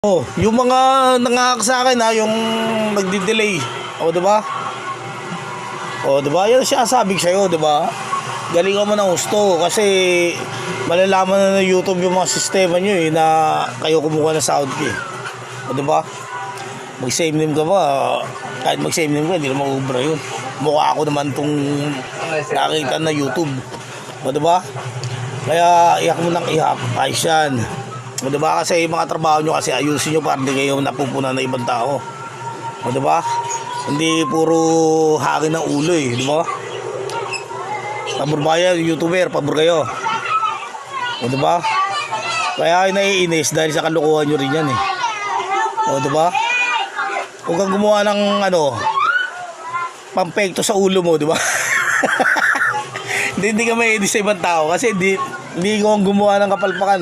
Oh, yung mga nangahak sa akin yung nagdi-delay. O, di ba? O, di ba? Yan siya sabi sa iyo, di ba? Galingan mo ng gusto kasi malalaman na ng YouTube yung mga sistema niyo na kayo kumuha ng sound key. O, di ba? Mag-save name ka ba? Kahit mag-save name ka, hindi na mag-ubra yun. Mukha ako naman tong nakikita na YouTube. O, di ba? Kaya iyak mo nang iyak. Ayos yan. O, diba? Kasi yung mga trabaho nyo kasi ayusin nyo para hindi kayo napupunan ng ibang tao. O, diba? Hindi puro hangin ng ulo diba? Pabor ba kayo, YouTuber? Pabor kayo. O, diba? Kaya naiinis dahil sa kalukuhan nyo rin yan O, diba? Huwag kang gumawa ng pampekto sa ulo mo, diba? Hindi ka maiinis sa ibang tao kasi hindi ko gumawa ng kapalpakan